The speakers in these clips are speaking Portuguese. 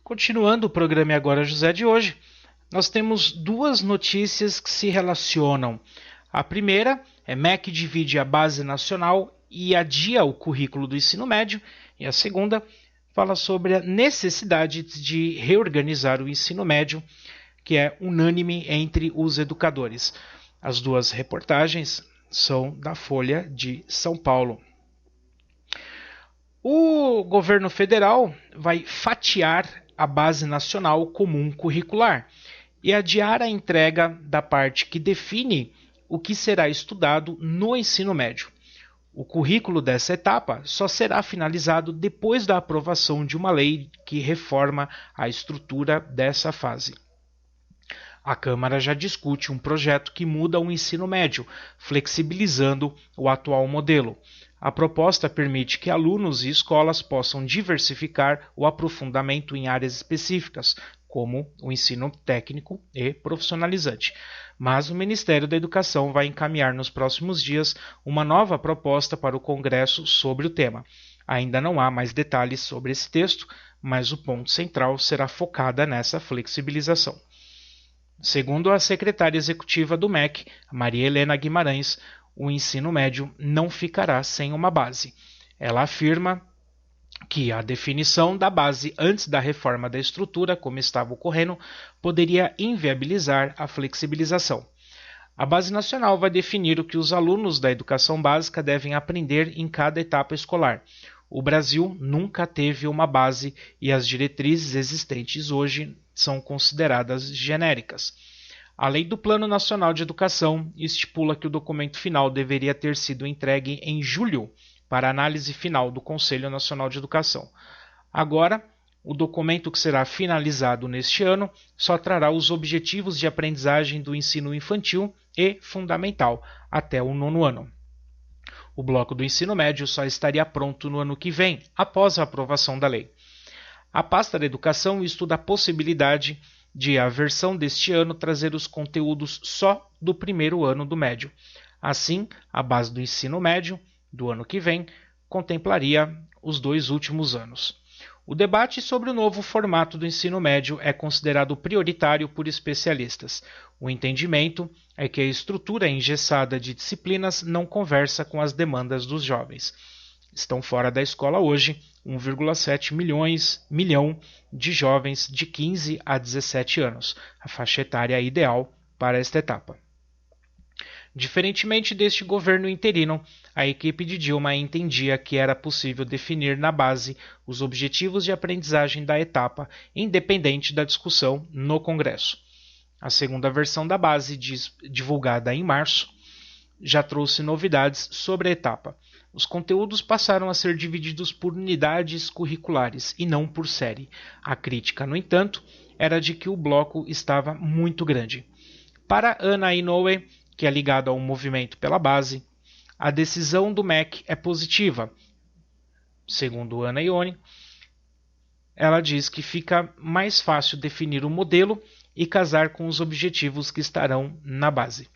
Continuando o programa Agora José de hoje, nós temos duas notícias que se relacionam. A primeira é MEC divide a base nacional e adia o currículo do ensino médio, e a segunda fala sobre a necessidade de reorganizar o ensino médio, que é unânime entre os educadores. As duas reportagens são da Folha de São Paulo. O governo federal vai fatiar a base nacional comum curricular e adiar a entrega da parte que define o que será estudado no ensino médio. O currículo dessa etapa só será finalizado depois da aprovação de uma lei que reforma a estrutura dessa fase. A Câmara já discute um projeto que muda o ensino médio, flexibilizando o atual modelo. A proposta permite que alunos e escolas possam diversificar o aprofundamento em áreas específicas, como o ensino técnico e profissionalizante. Mas o Ministério da Educação vai encaminhar nos próximos dias uma nova proposta para o Congresso sobre o tema. Ainda não há mais detalhes sobre esse texto, mas o ponto central será focada nessa flexibilização. Segundo a secretária executiva do MEC, Maria Helena Guimarães, o ensino médio não ficará sem uma base. Ela afirma que a definição da base antes da reforma da estrutura, como estava ocorrendo, poderia inviabilizar a flexibilização. A base nacional vai definir o que os alunos da educação básica devem aprender em cada etapa escolar. O Brasil nunca teve uma base e as diretrizes existentes hoje são consideradas genéricas. A Lei do Plano Nacional de Educação estipula que o documento final deveria ter sido entregue em julho para análise final do Conselho Nacional de Educação. Agora, o documento que será finalizado neste ano só trará os objetivos de aprendizagem do ensino infantil e fundamental até o 9º ano. O bloco do ensino médio só estaria pronto no ano que vem, após a aprovação da lei. A pasta da educação estuda a possibilidade de a versão deste ano trazer os conteúdos só do primeiro ano do médio. Assim, a base do ensino médio do ano que vem contemplaria os 2 últimos anos. O debate sobre o novo formato do ensino médio é considerado prioritário por especialistas. O entendimento é que a estrutura engessada de disciplinas não conversa com as demandas dos jovens. Estão fora da escola hoje 1,7 milhão de jovens de 15 a 17 anos, a faixa etária ideal para esta etapa. Diferentemente deste governo interino, a equipe de Dilma entendia que era possível definir na base os objetivos de aprendizagem da etapa, independente da discussão no Congresso. A segunda versão da base, divulgada em março, já trouxe novidades sobre a etapa. Os conteúdos passaram a ser divididos por unidades curriculares e não por série. A crítica, no entanto, era de que o bloco estava muito grande. Para Ana Inoue, que é ligada ao movimento pela base, a decisão do MEC é positiva. Segundo Ana Ione, ela diz que fica mais fácil definir o modelo e casar com os objetivos que estarão na base.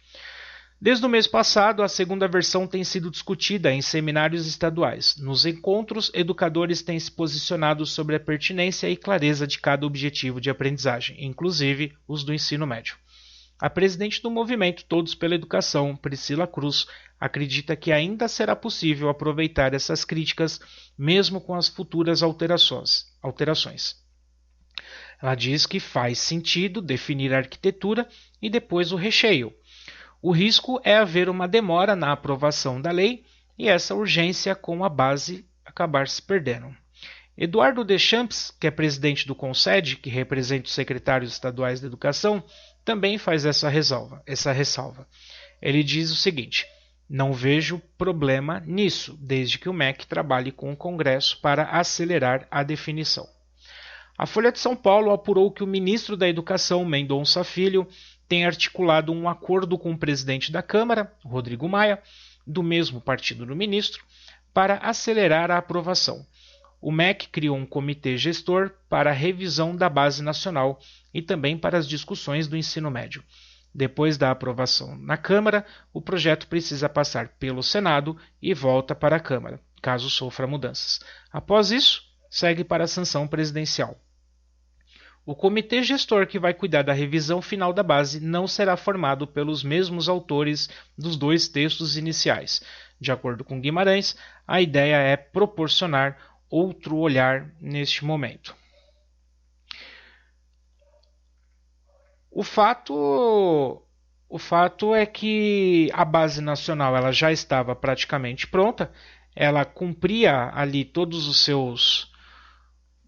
Desde o mês passado, a segunda versão tem sido discutida em seminários estaduais. Nos encontros, educadores têm se posicionado sobre a pertinência e clareza de cada objetivo de aprendizagem, inclusive os do ensino médio. A presidente do movimento Todos pela Educação, Priscila Cruz, acredita que ainda será possível aproveitar essas críticas, mesmo com as futuras alterações. Ela diz que faz sentido definir a arquitetura e depois o recheio. O risco é haver uma demora na aprovação da lei e essa urgência com a base acabar se perdendo. Eduardo Deschamps, que é presidente do CONSED, que representa os secretários estaduais de educação, também faz essa ressalva. Ele diz o seguinte: não vejo problema nisso, desde que o MEC trabalhe com o Congresso para acelerar a definição. A Folha de São Paulo apurou que o ministro da Educação, Mendonça Filho, tem articulado um acordo com o presidente da Câmara, Rodrigo Maia, do mesmo partido do ministro, para acelerar a aprovação. O MEC criou um comitê gestor para a revisão da base nacional e também para as discussões do ensino médio. Depois da aprovação na Câmara, o projeto precisa passar pelo Senado e volta para a Câmara, caso sofra mudanças. Após isso, segue para a sanção presidencial. O comitê gestor que vai cuidar da revisão final da base não será formado pelos mesmos autores dos 2 textos iniciais. De acordo com Guimarães, a ideia é proporcionar outro olhar neste momento. O fato é que a base nacional ela já estava praticamente pronta, ela cumpria ali todos os seus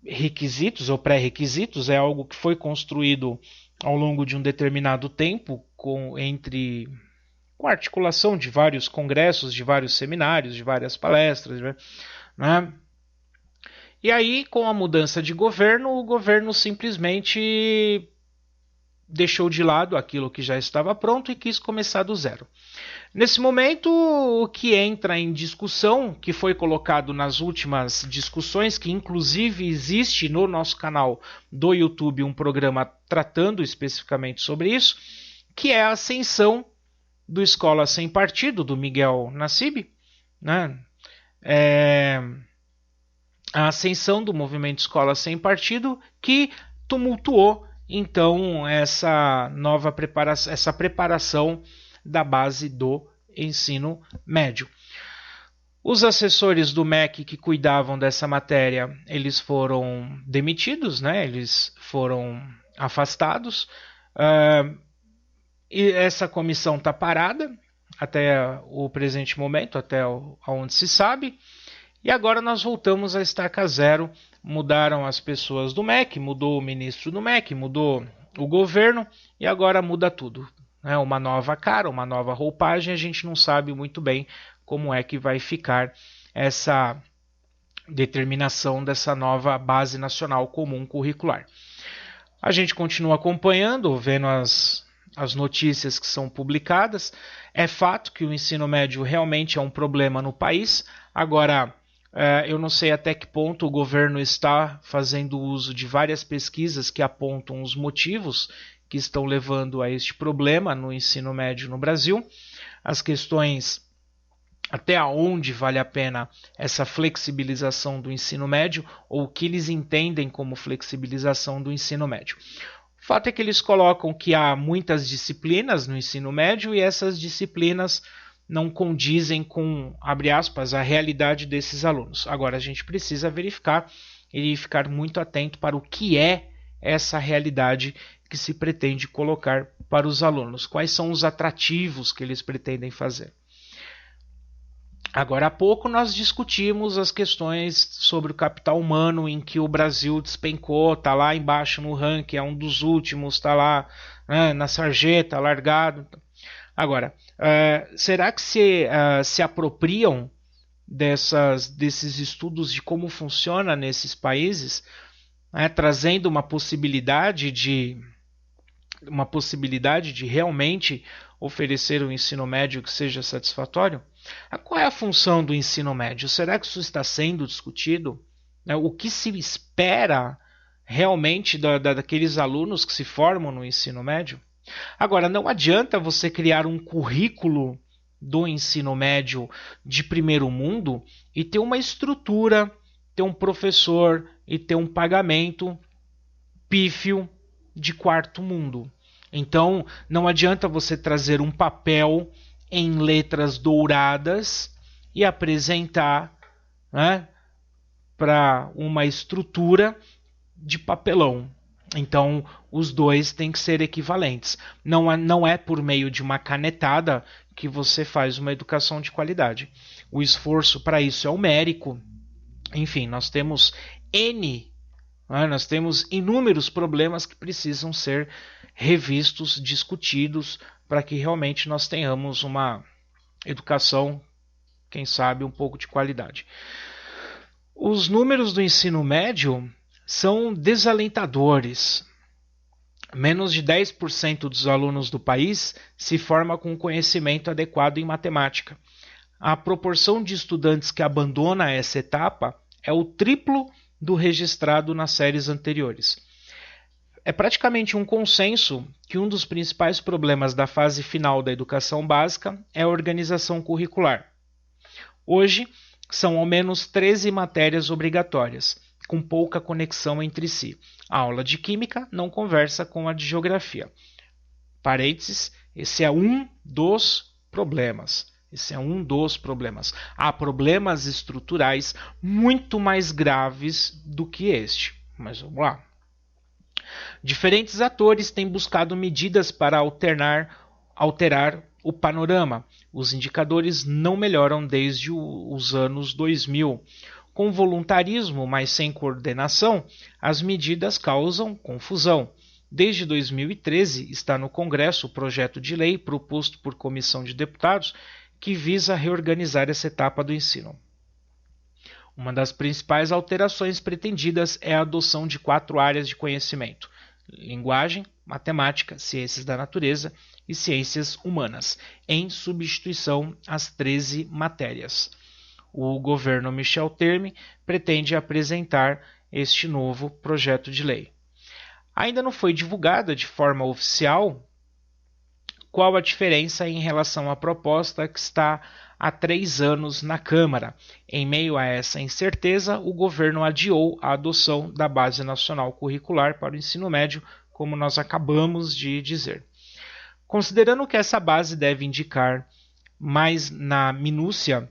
requisitos ou pré-requisitos, é algo que foi construído ao longo de um determinado tempo com a articulação de vários congressos, de vários seminários, de várias palestras, né? E aí, com a mudança de governo, o governo simplesmente deixou de lado aquilo que já estava pronto e quis começar do zero. Nesse momento, o que entra em discussão, que foi colocado nas últimas discussões, que inclusive existe no nosso canal do YouTube um programa tratando especificamente sobre isso, que é a ascensão do Escola Sem Partido, do Miguel Nassib, né? A ascensão do movimento Escola Sem Partido, que tumultuou então essa preparação da base do ensino médio. Os assessores do MEC que cuidavam dessa matéria, eles foram demitidos, né? Eles foram afastados. E essa comissão está parada até o presente momento, até onde se sabe. E agora nós voltamos a estaca zero. Mudaram as pessoas do MEC, mudou o ministro do MEC, mudou o governo e agora muda tudo. É uma nova cara, uma nova roupagem, a gente não sabe muito bem como é que vai ficar essa determinação dessa nova Base Nacional Comum Curricular. A gente continua acompanhando, vendo as notícias que são publicadas. É fato que o ensino médio realmente é um problema no país. Agora, eu não sei até que ponto o governo está fazendo uso de várias pesquisas que apontam os motivos que estão levando a este problema no ensino médio no Brasil. As questões até onde vale a pena essa flexibilização do ensino médio ou o que eles entendem como flexibilização do ensino médio. O fato é que eles colocam que há muitas disciplinas no ensino médio e essas disciplinas não condizem com, abre aspas, a realidade desses alunos. Agora a gente precisa verificar e ficar muito atento para o que é essa realidade que se pretende colocar para os alunos. Quais são os atrativos que eles pretendem fazer. Agora há pouco nós discutimos as questões sobre o capital humano em que o Brasil despencou, está lá embaixo no ranking, é um dos últimos, está lá na sarjeta, largado. Agora, será que se apropriam desses estudos de como funciona nesses países, trazendo uma possibilidade de realmente oferecer um ensino médio que seja satisfatório? Qual é a função do ensino médio? Será que isso está sendo discutido? O que se espera realmente daqueles alunos que se formam no ensino médio? Agora, não adianta você criar um currículo do ensino médio de primeiro mundo e ter uma estrutura, ter um professor e ter um pagamento pífio de quarto mundo. Então, não adianta você trazer um papel em letras douradas e apresentar para uma estrutura de papelão. Então, os dois têm que ser equivalentes. Não é por meio de uma canetada que você faz uma educação de qualidade. O esforço para isso é homérico. Enfim, nós temos inúmeros problemas que precisam ser revistos, discutidos, para que realmente nós tenhamos uma educação, quem sabe, um pouco de qualidade. Os números do ensino médio são desalentadores. Menos de 10% dos alunos do país se forma com conhecimento adequado em matemática. A proporção de estudantes que abandona essa etapa é o triplo do registrado nas séries anteriores. É praticamente um consenso que um dos principais problemas da fase final da educação básica é a organização curricular. Hoje, são ao menos 13 matérias obrigatórias, com pouca conexão entre si. A aula de química não conversa com a de geografia. Parênteses, esse é um dos problemas. Há problemas estruturais muito mais graves do que este. Mas vamos lá. Diferentes atores têm buscado medidas para alterar o panorama. Os indicadores não melhoram desde os anos 2000. Com voluntarismo, mas sem coordenação, as medidas causam confusão. Desde 2013 está no Congresso o projeto de lei proposto por comissão de deputados que visa reorganizar essa etapa do ensino. Uma das principais alterações pretendidas é a adoção de 4 áreas de conhecimento: linguagem, matemática, ciências da natureza e ciências humanas, em substituição às 13 matérias. O governo Michel Temer pretende apresentar este novo projeto de lei. Ainda não foi divulgada de forma oficial qual a diferença em relação à proposta que está há 3 anos na Câmara. Em meio a essa incerteza, o governo adiou a adoção da Base Nacional Curricular para o ensino médio, como nós acabamos de dizer. Considerando que essa base deve indicar mais na minúcia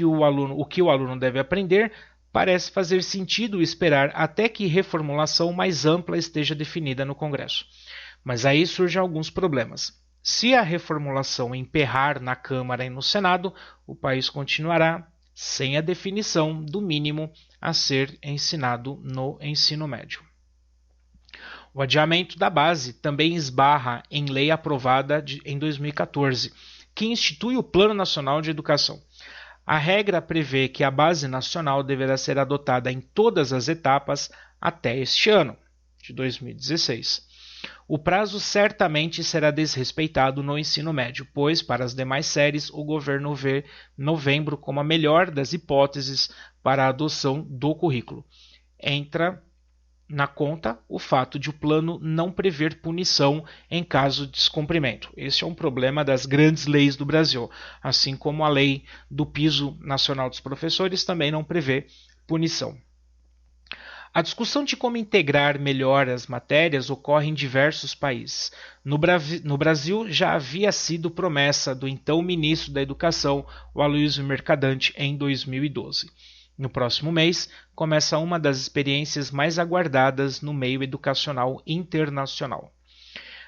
o que o aluno deve aprender, parece fazer sentido esperar até que reformulação mais ampla esteja definida no Congresso. Mas aí surgem alguns problemas. Se a reformulação emperrar na Câmara e no Senado, o país continuará sem a definição do mínimo a ser ensinado no ensino médio. O adiamento da base também esbarra em lei aprovada em 2014, que institui o Plano Nacional de Educação. A regra prevê que a base nacional deverá ser adotada em todas as etapas até este ano, de 2016. O prazo certamente será desrespeitado no ensino médio, pois, para as demais séries, o governo vê novembro como a melhor das hipóteses para a adoção do currículo. Entra na conta o fato de o plano não prever punição em caso de descumprimento. Este é um problema das grandes leis do Brasil, assim como a lei do piso nacional dos professores também não prevê punição. A discussão de como integrar melhor as matérias ocorre em diversos países. No Brasil já havia sido promessa do então ministro da Educação, o Aloysio Mercadante, em 2012. No próximo mês, começa uma das experiências mais aguardadas no meio educacional internacional.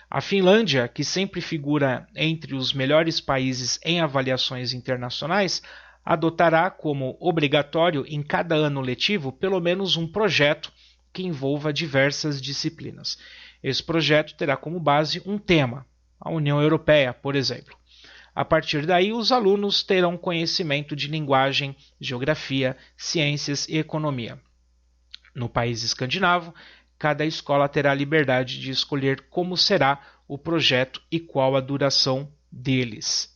A Finlândia, que sempre figura entre os melhores países em avaliações internacionais, adotará como obrigatório em cada ano letivo pelo menos um projeto que envolva diversas disciplinas. Esse projeto terá como base um tema, a União Europeia, por exemplo. A partir daí, os alunos terão conhecimento de linguagem, geografia, ciências e economia. No país escandinavo, cada escola terá a liberdade de escolher como será o projeto e qual a duração deles.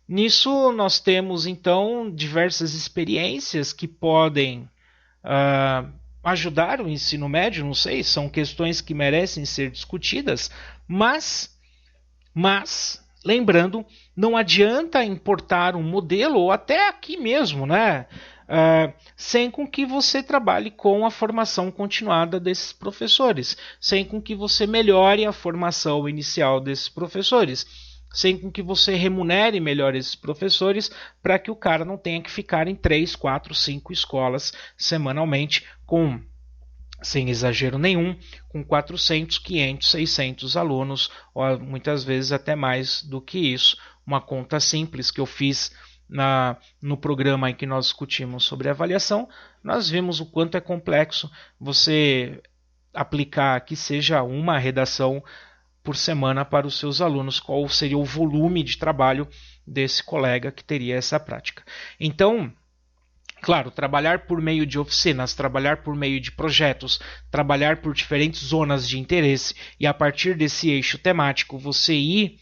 Nisso, nós temos, então, diversas experiências que podem ajudar o ensino médio, não sei, são questões que merecem ser discutidas, mas lembrando, não adianta importar um modelo, ou até aqui mesmo, né? Sem com que você trabalhe com a formação continuada desses professores, sem com que você melhore a formação inicial desses professores, sem com que você remunere melhor esses professores para que o cara não tenha que ficar em 3, 4, 5 escolas semanalmente sem exagero nenhum, com 400, 500, 600 alunos, ou muitas vezes até mais do que isso. Uma conta simples que eu fiz no programa em que nós discutimos sobre avaliação, nós vimos o quanto é complexo você aplicar que seja uma redação por semana para os seus alunos, qual seria o volume de trabalho desse colega que teria essa prática. Então, claro, trabalhar por meio de oficinas, trabalhar por meio de projetos, trabalhar por diferentes zonas de interesse e a partir desse eixo temático você ir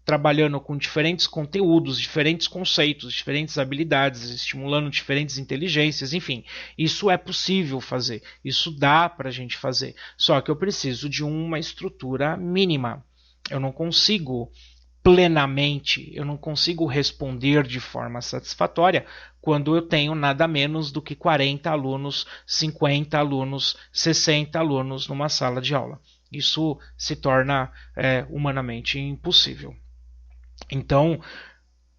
trabalhando com diferentes conteúdos, diferentes conceitos, diferentes habilidades, estimulando diferentes inteligências, enfim, isso é possível fazer, isso dá para a gente fazer, só que eu preciso de uma estrutura mínima, eu não consigo plenamente, eu não consigo responder de forma satisfatória quando eu tenho nada menos do que 40 alunos, 50 alunos, 60 alunos numa sala de aula. Isso se torna humanamente impossível. Então,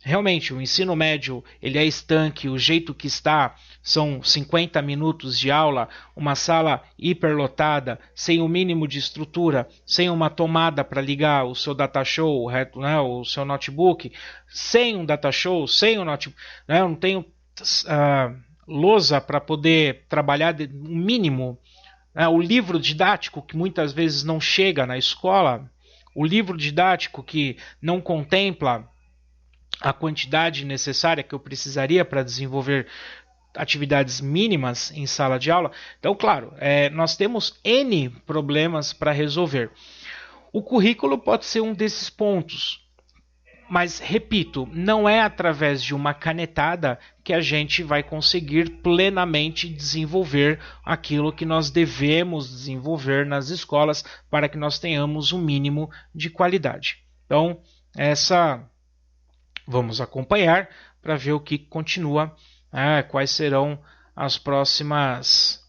realmente, o ensino médio ele é estanque, o jeito que está são 50 minutos de aula, uma sala hiperlotada, sem o mínimo de estrutura, sem uma tomada para ligar o seu datashow, né, o seu notebook, sem um datashow, sem um notebook, né, eu não tenho lousa para poder trabalhar o mínimo, né, o livro didático que muitas vezes não chega na escola, o livro didático que não contempla a quantidade necessária que eu precisaria para desenvolver atividades mínimas em sala de aula. Então, claro, nós temos N problemas para resolver. O currículo pode ser um desses pontos, mas, repito, não é através de uma canetada que a gente vai conseguir plenamente desenvolver aquilo que nós devemos desenvolver nas escolas para que nós tenhamos um mínimo de qualidade. Então, vamos acompanhar para ver o que continua, quais serão os próximos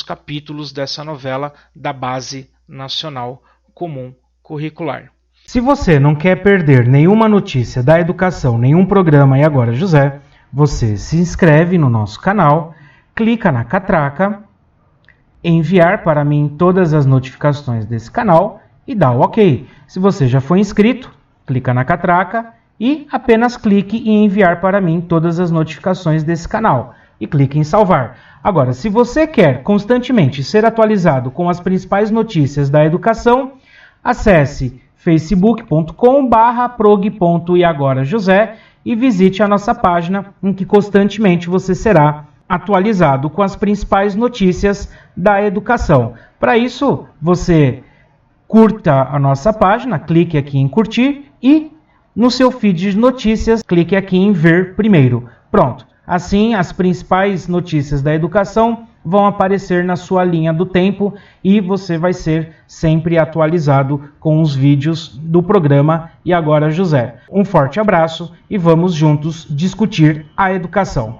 capítulos dessa novela da Base Nacional Comum Curricular. Se você não quer perder nenhuma notícia da educação, nenhum programa E Agora José, você se inscreve no nosso canal, clica na catraca, enviar para mim todas as notificações desse canal e dá o OK. Se você já foi inscrito, clica na catraca e apenas clique em enviar para mim todas as notificações desse canal e clique em salvar. Agora, se você quer constantemente ser atualizado com as principais notícias da educação, acesse facebook.com/prog.eagorajosé e visite a nossa página em que constantemente você será atualizado com as principais notícias da educação. Para isso, você curta a nossa página, clique aqui em curtir e no seu feed de notícias, clique aqui em ver primeiro. Pronto. Assim, as principais notícias da educação vão aparecer na sua linha do tempo e você vai ser sempre atualizado com os vídeos do programa E Agora José. Um forte abraço e vamos juntos discutir a educação.